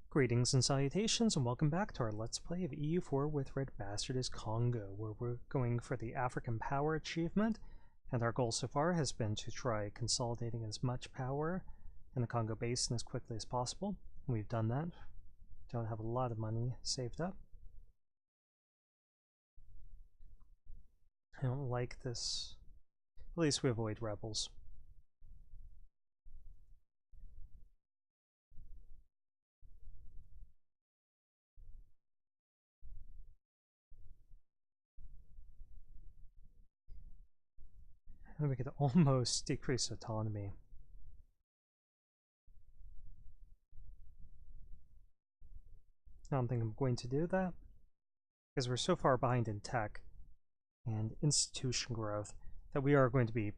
Greetings and salutations, and welcome back to our Let's Play of EU4 with RedBstrd as Kongo, where we're going for the African Power achievement, and our goal so far has been to try consolidating as much power in the Congo Basin as quickly as possible. We've done that. Don't have a lot of money saved up. I don't like this. At least we avoid rebels. And we could almost decrease autonomy. I don't think I'm going to do that, because we're so far behind in tech and institution growth that we are going to be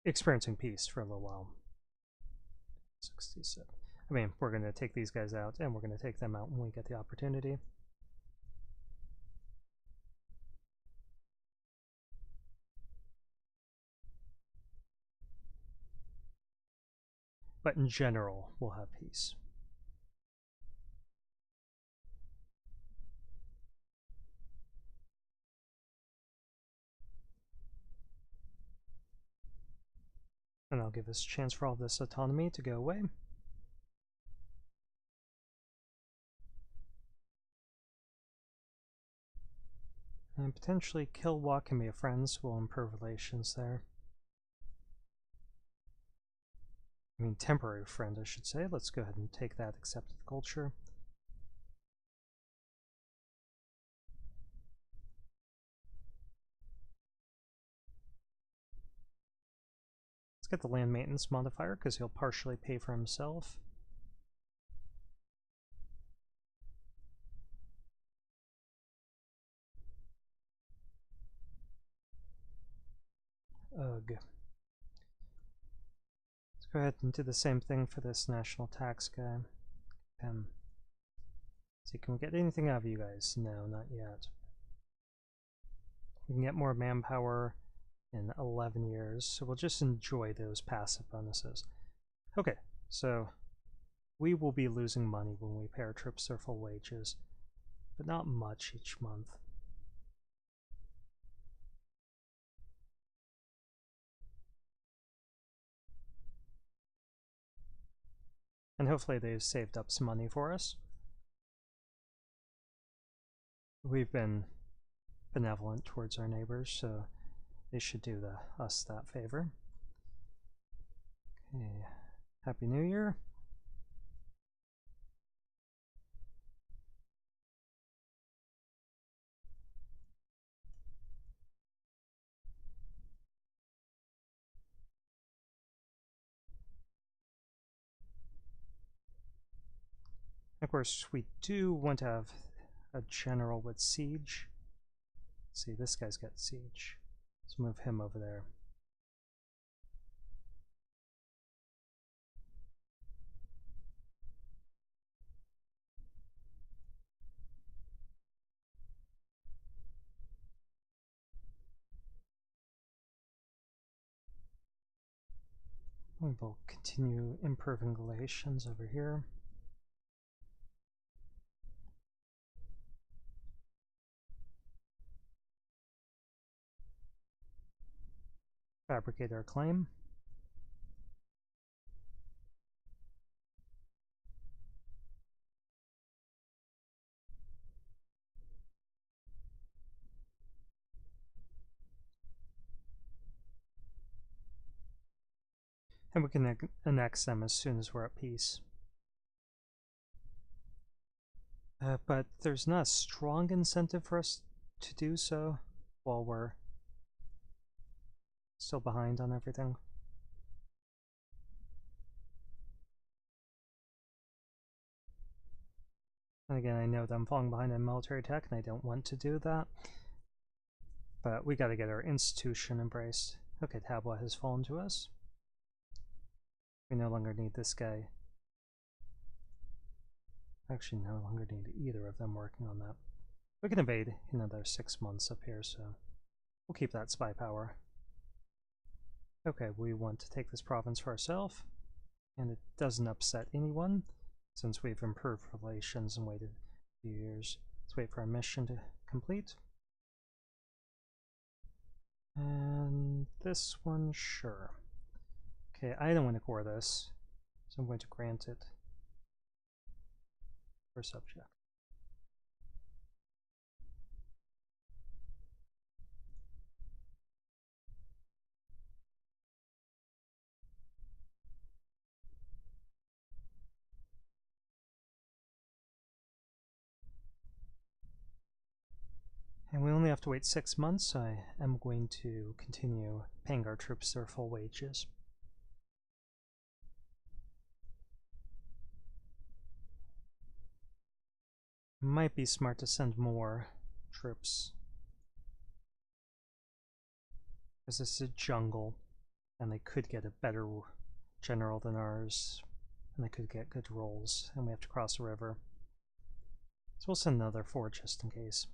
experiencing peace for a little while. 67. I mean, we're going to take these guys out, and we're going to take them out when we get the opportunity. But in general, we'll have peace. And I'll give us a chance for all this autonomy to go away. And potentially kill Wakame friends will improve relations there. I mean, temporary friend, I should say. Let's go ahead and take that accepted culture. Let's get the land maintenance modifier, because he'll partially pay for himself. Ugh. Let's go ahead and do the same thing for this national tax guy. See, can we get anything out of you guys? No, not yet. We can get more manpower in 11 years, so we'll just enjoy those passive bonuses. Okay, so we will be losing money when we pay our troops their full wages, but not much each month. And hopefully they've saved up some money for us. We've been benevolent towards our neighbors, so they should do us that favor. Okay, Happy New Year. Of course, we do want to have a general with siege. Let's see, this guy's got siege. Let's move him over there. We will continue improving relations over here. Fabricate our claim. And we can annex them as soon as we're at peace. But there's not a strong incentive for us to do so while we're still behind on everything. And again, I know that I'm falling behind in military tech and I don't want to do that. But we gotta get our institution embraced. Okay, Tabwa has fallen to us. We no longer need this guy. Actually, no longer need either of them working on that. We can invade in another 6 months up here, so we'll keep that spy power. Okay, we want to take this province for ourselves, and it doesn't upset anyone, since we've improved relations and waited a few years. Let's wait for our mission to complete. And this one, sure. Okay, I don't want to core this, so I'm going to grant it for subject. And we only have to wait 6 months, so I am going to continue paying our troops their full wages. Might be smart to send more troops, because this is a jungle, and they could get a better general than ours, and they could get good rolls, and we have to cross a river. So we'll send another 4 just in case.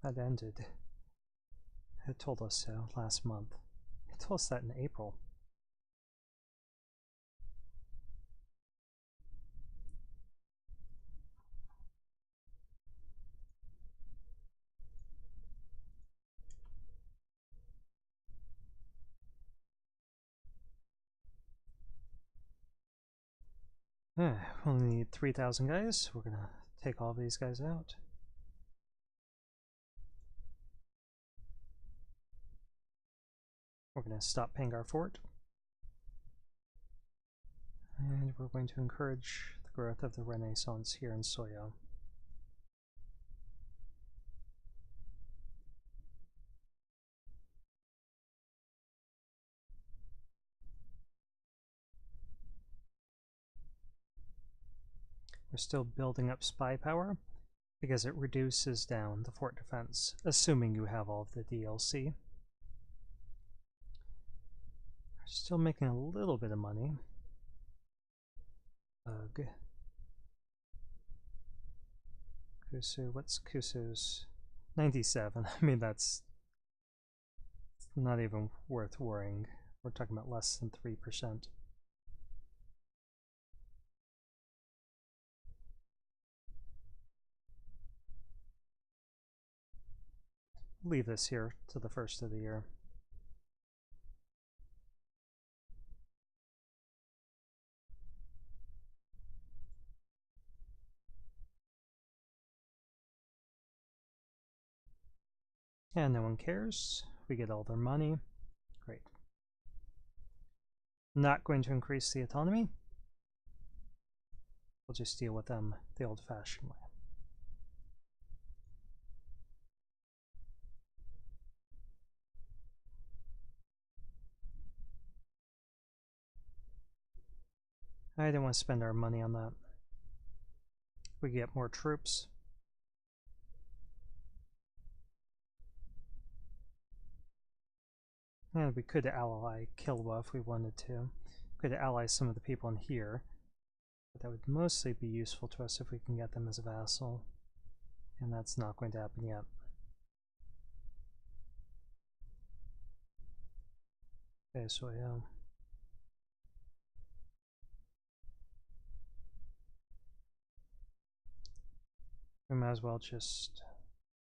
That ended. It told us so last month. It told us that in April. We only need 3,000 guys. We're gonna take all of these guys out. We're gonna stop paying our fort. And we're going to encourage the growth of the Renaissance here in Soyo. We're still building up spy power because it reduces down the fort defense, assuming you have all of the DLC. We're still making a little bit of money. Ugh. Kusu, what's Kusu's? 97. I mean, that's not even worth worrying. We're talking about less than 3%. Leave this here to the first of the year. And no one cares. We get all their money. Great. Not going to increase the autonomy. We'll just deal with them the old-fashioned way. I don't want to spend our money on that. We get more troops. And we could ally Kilwa if we wanted to. We could ally some of the people in here. But that would mostly be useful to us if we can get them as a vassal. And that's not going to happen yet. Okay, so yeah. We might as well just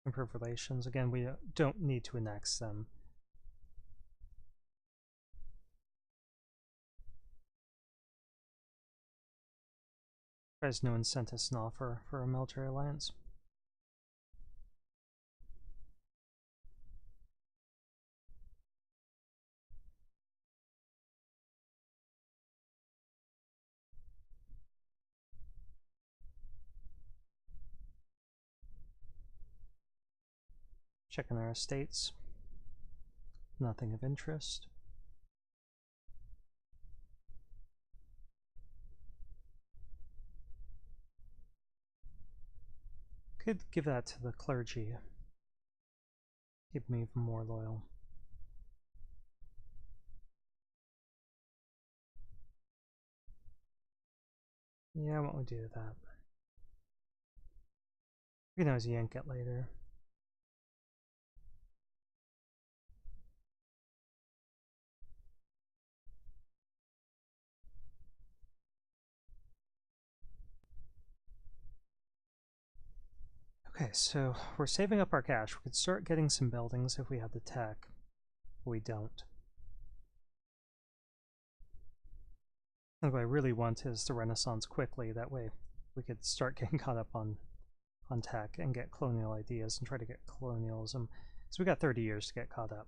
improve relations. Again, we don't need to annex them. There's no incentive and offer for a military alliance. Checking our estates. Nothing of interest. Could give that to the clergy. Keep me even more loyal. Yeah, what would we do with that? We can always yank it later. Okay, so we're saving up our cash. We could start getting some buildings if we have the tech. But we don't. And what I really want is the Renaissance quickly. That way we could start getting caught up on tech and get colonial ideas and try to get colonialism. So we got 30 years to get caught up.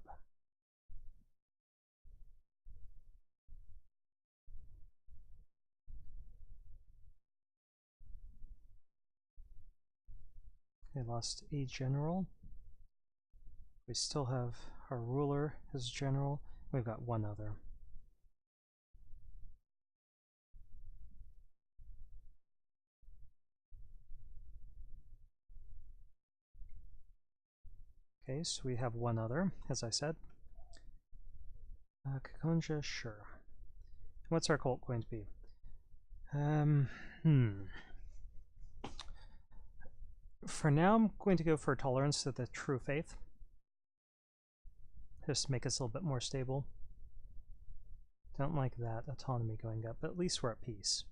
Okay, lost a general. We still have our ruler as general. We've got one other. Okay, so we have one other, as I said. Kakonja, sure. What's our cult going to be? For now, I'm going to go for tolerance to the true faith. Just to make us a little bit more stable. Don't like that autonomy going up, but at least we're at peace.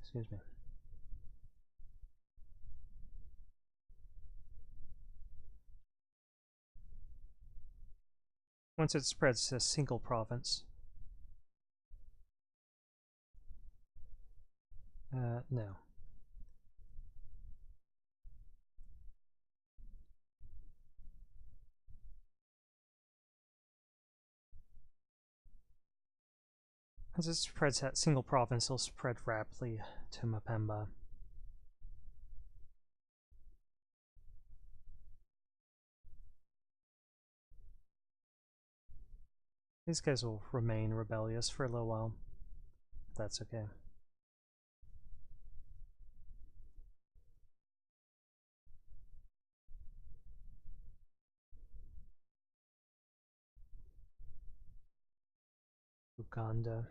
Excuse me. Once it spreads to a single province. No. Once it spreads that single province, it'll spread rapidly to Mapemba. These guys will remain rebellious for a little while. That's okay. Uganda.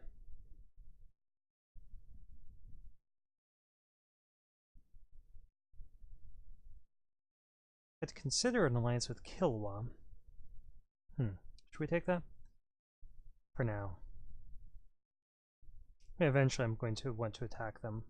I'd consider an alliance with Kilwa. Should we take that? For now. Eventually I'm going to want to attack them.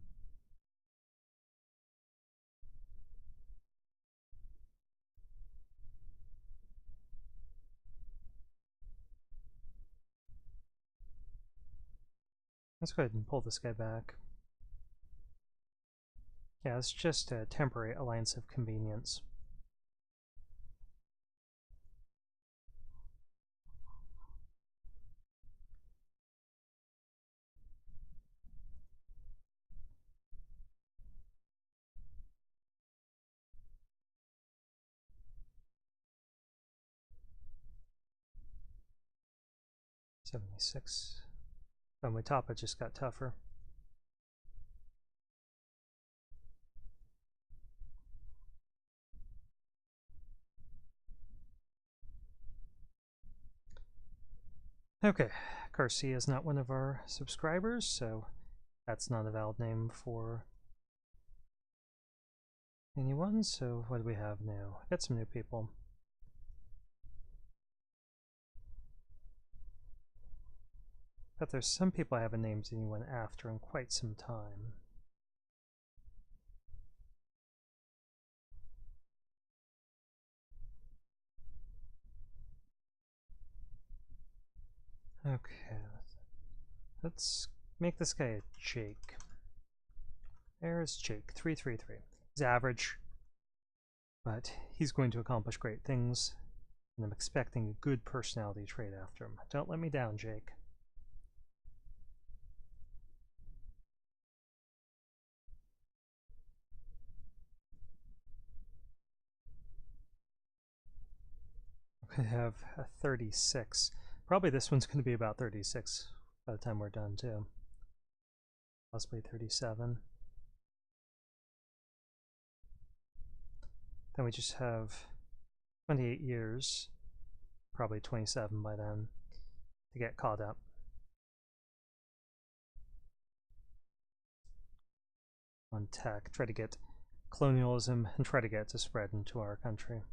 Let's go ahead and pull this guy back. Yeah, it's just a temporary alliance of convenience. $76. Oh, my top it just got tougher. Okay, Garcia is not one of our subscribers, so that's not a valid name for anyone. So what do we have now? Got some new people. But there's some people I haven't named anyone after in quite some time. Okay, let's make this guy a Jake. There's Jake, 333. He's average, but he's going to accomplish great things, and I'm expecting a good personality trait after him. Don't let me down, Jake. I have a 36. Probably this one's going to be about 36 by the time we're done, too. Possibly 37. Then we just have 28 years, probably 27 by then, to get caught up. on tech, try to get colonialism, and try to get it to spread into our country.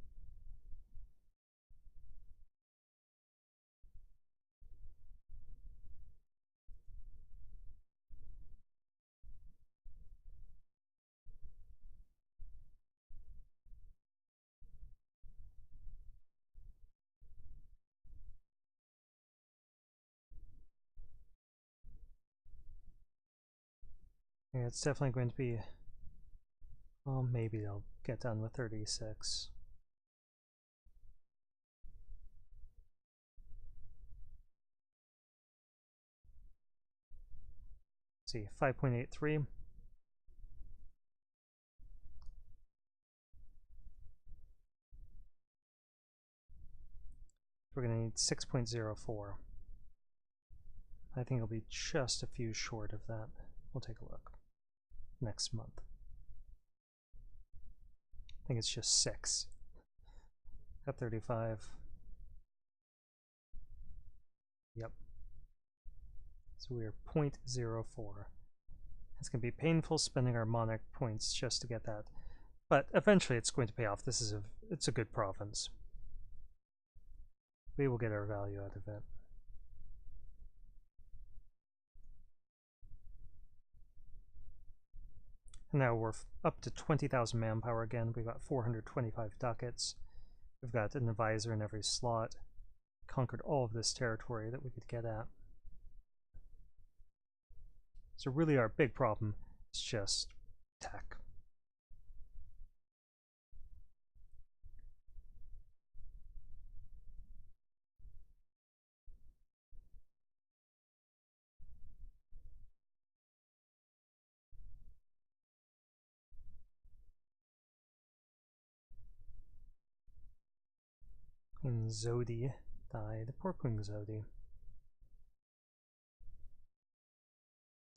Yeah, it's definitely going to be, well, maybe they'll get done with 36. Let's see, 5.83. We're going to need 6.04. I think it'll be just a few short of that. We'll take a look next month. I think it's just 6. Got 35. Yep. So we are 0.04. It's going to be painful spending our monarch points just to get that. But eventually it's going to pay off. It's a good province. We will get our value out of it. And now we're up to 20,000 manpower again. We've got 425 ducats. We've got an advisor in every slot. Conquered all of this territory that we could get at. So really our big problem is just tech. Queen Zodi died. Poor Queen Zodi.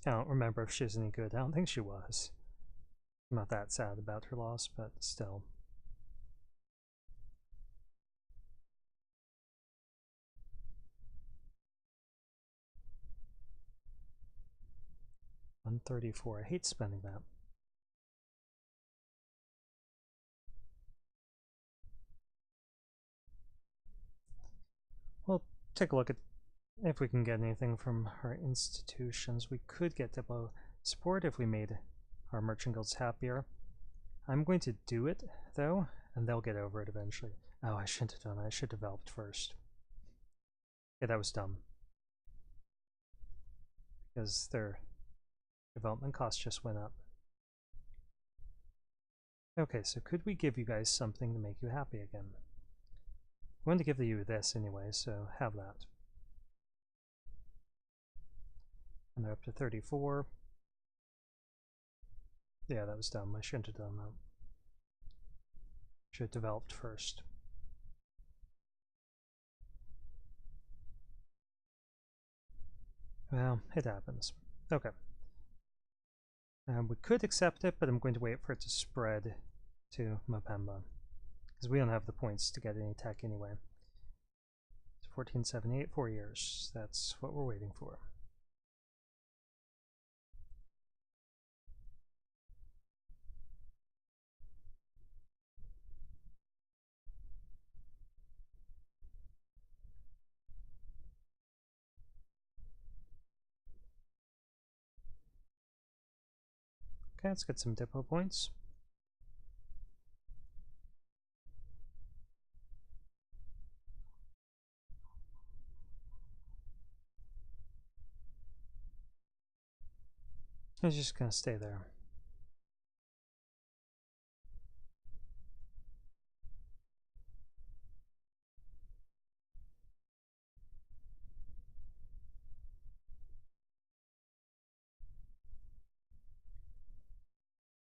I don't remember if she was any good. I don't think she was. I'm not that sad about her loss, but still. $134. I hate spending that. We'll take a look at if we can get anything from our institutions. We could get depot support if we made our merchant guilds happier. I'm going to do it, though, and they'll get over it eventually. Oh, I shouldn't have done it. I should have developed first. Yeah, that was dumb. Because their development costs just went up. Okay, so could we give you guys something to make you happy again? I wanted to give you this anyway, so have that. And they're up to 34. Yeah, that was dumb. I shouldn't have done that. Should have developed first. Well, it happens. Okay. We could accept it, but I'm going to wait for it to spread to Mapemba. Because we don't have the points to get any tech anyway. It's 1478, 4 years. That's what we're waiting for. Okay, let's get some depot points. I'm just gonna stay there.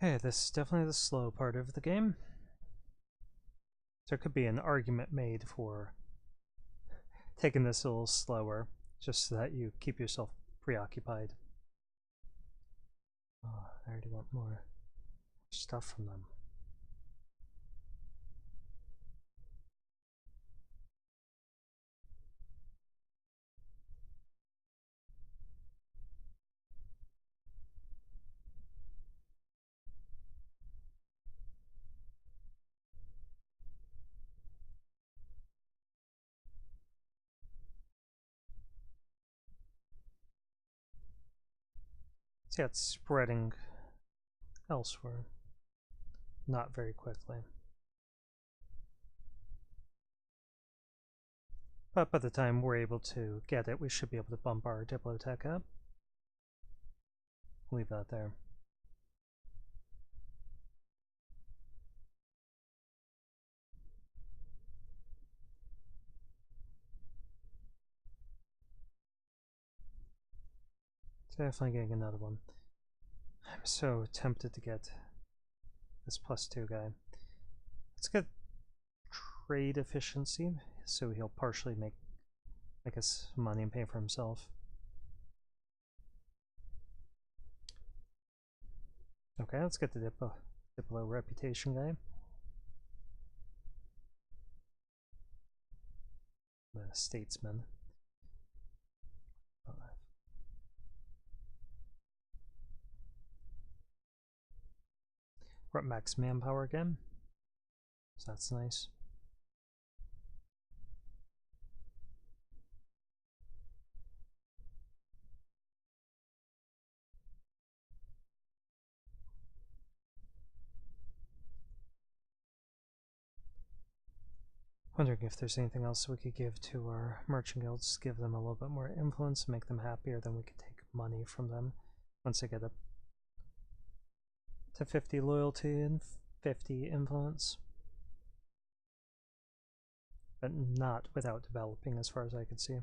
Okay, this is definitely the slow part of the game. There could be an argument made for taking this a little slower, just so that you keep yourself preoccupied. Oh, I already want more stuff from them. See, it's spreading elsewhere. Not very quickly. But by the time we're able to get it, we should be able to bump our Diplotech up. Leave that there. Definitely getting another one. I'm so tempted to get this +2 guy. Let's get trade efficiency, so he'll partially make us money and pay for himself. Okay, let's get the Diplo reputation guy. The statesman. We're at max manpower again, so that's nice. Wondering if there's anything else we could give to our merchant guilds, give them a little bit more influence, make them happier, then we could take money from them once they get up to 50 loyalty and 50 influence. But not without developing, as far as I could see.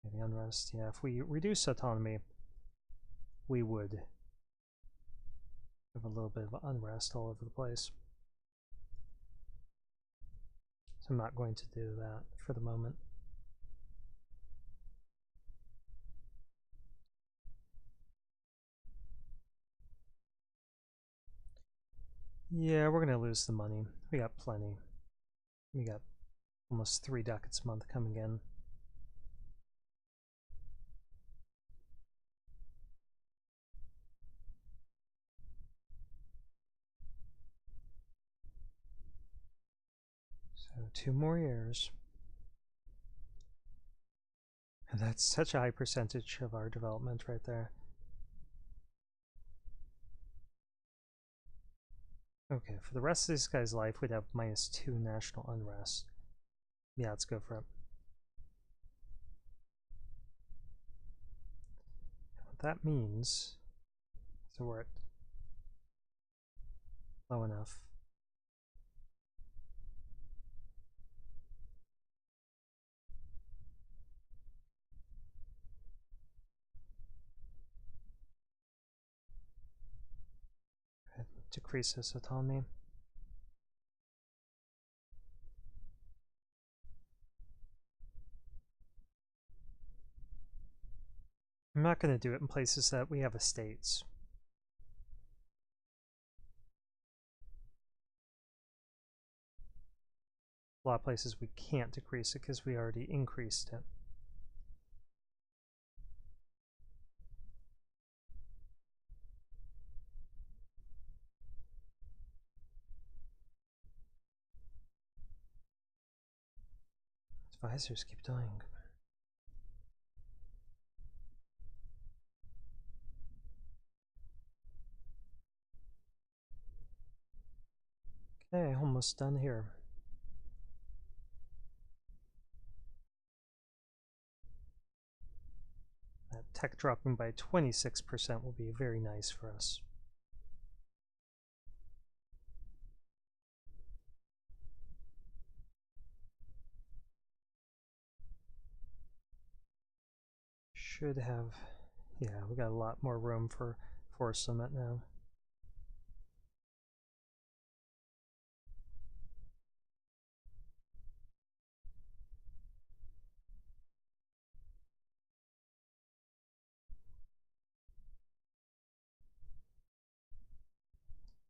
The unrest, yeah, if we reduce autonomy, we would have a little bit of unrest all over the place. So I'm not going to do that for the moment. Yeah, we're gonna lose the money. We got plenty. We got almost 3 ducats a month coming in. So 2 more years. And that's such a high percentage of our development right there. Okay, for the rest of this guy's life, we'd have -2 national unrest. Yeah, let's go for it. What that means, so we're at low enough. Decrease this autonomy. I'm not going to do it in places that we have estates. A lot of places we can't decrease it because we already increased it. Advisors keep dying. Okay, almost done here. That tech dropping by 26% will be very nice for us. Should have, yeah, we got a lot more room for Forest Limit now.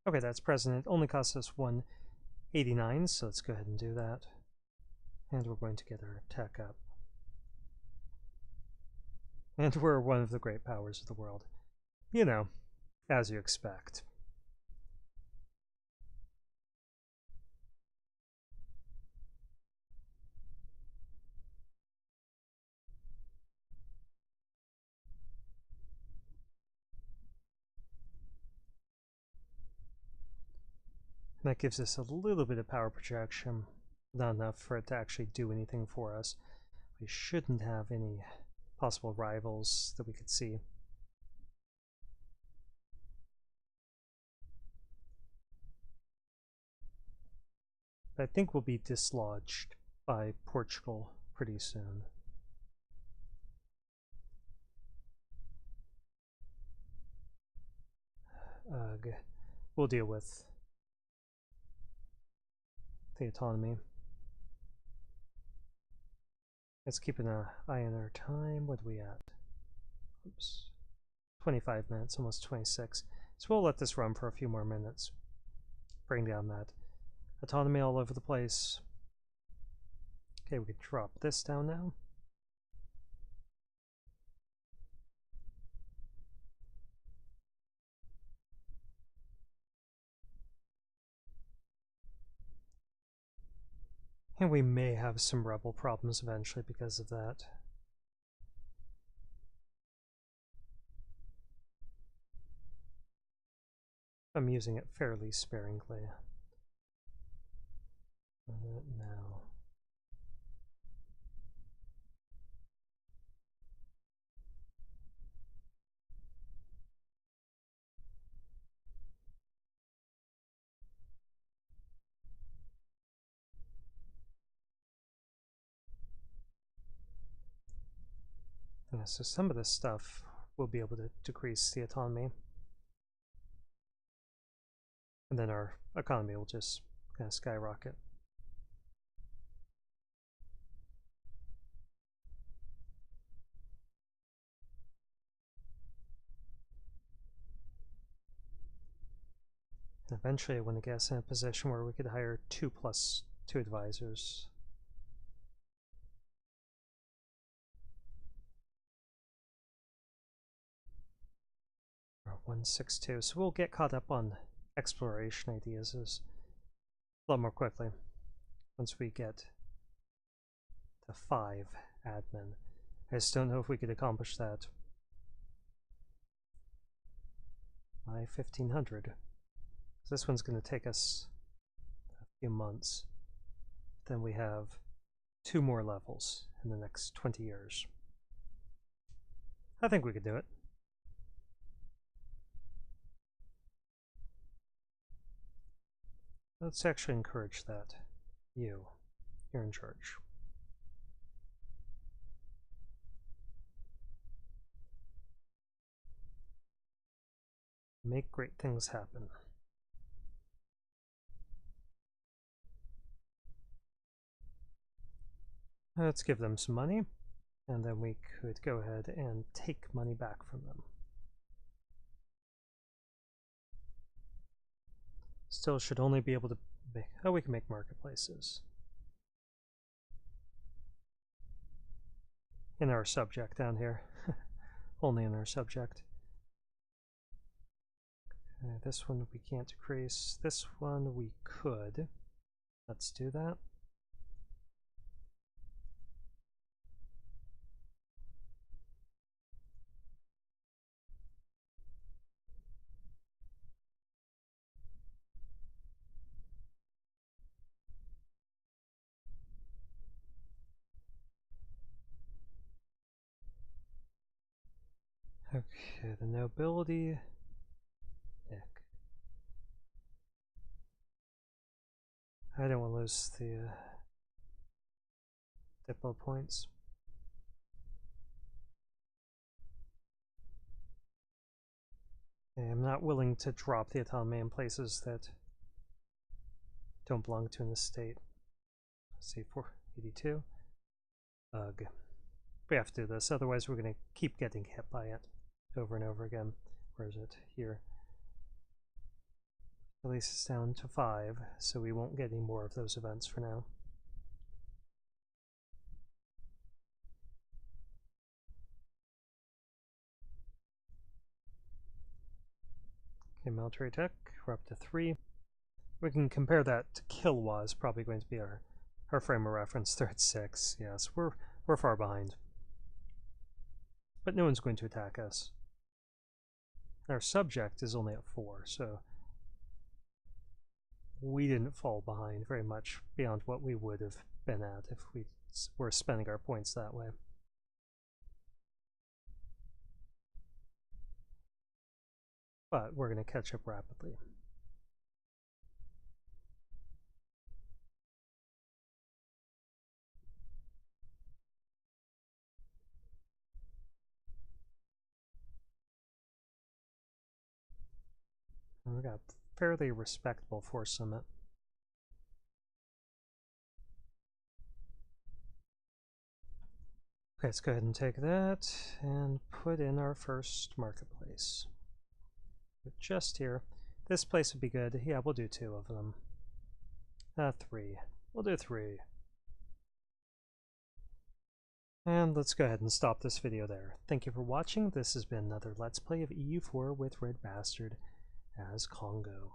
Okay, that's present. It only costs us 189, so let's go ahead and do that. And we're going to get our tech up. And we're one of the great powers of the world. You know, as you expect. That gives us a little bit of power projection, not enough for it to actually do anything for us. We shouldn't have any possible rivals that we could see. But I think we'll be dislodged by Portugal pretty soon. We'll deal with the autonomy. Let's keep an eye on our time. What are we at? Oops. 25 minutes, almost 26. So we'll let this run for a few more minutes. Bring down that autonomy all over the place. Okay, we can drop this down now. And we may have some rebel problems eventually because of that. I'm using it fairly sparingly. Now. Yeah, so some of this stuff will be able to decrease the autonomy. And then our economy will just kind of skyrocket. And eventually I want to get us in a position where we could hire 2 plus 2 advisors. Or 162. So we'll get caught up on exploration ideas a lot more quickly once we get to 5 admin. I just don't know if we could accomplish that by 1500. This one's going to take us a few months. Then we have 2 more levels in the next 20 years. I think we could do it. Let's actually encourage that. You're in charge. Make great things happen. Let's give them some money, and then we could go ahead and take money back from them. Still should only be able to make, oh, we can make marketplaces. In our subject down here. Only in our subject. Okay, this one we can't decrease. This one we could. Let's do that. Okay, the nobility. Ick. I don't want to lose the diplo points. Okay, I'm not willing to drop the autonomy in places that don't belong to an estate. Let's see, 482. Ugh. We have to do this, otherwise we're going to keep getting hit by it over and over again. Where is it? Here. At least it's down to 5, so we won't get any more of those events for now. Okay, military tech, we're up to 3. We can compare that to Kilwa is probably going to be our frame of reference. They're at 6. Yes, we're far behind. But no one's going to attack us. Our subject is only at 4, so we didn't fall behind very much beyond what we would have been at if we were spending our points that way. But we're going to catch up rapidly. And we got fairly respectable force limit. Okay, let's go ahead and take that and put in our first marketplace. But just here. This place would be good. Yeah, we'll do 2 of them. 3. We'll do 3. And let's go ahead and stop this video there. Thank you for watching. This has been another Let's Play of EU4 with RedBstrd as Kongo.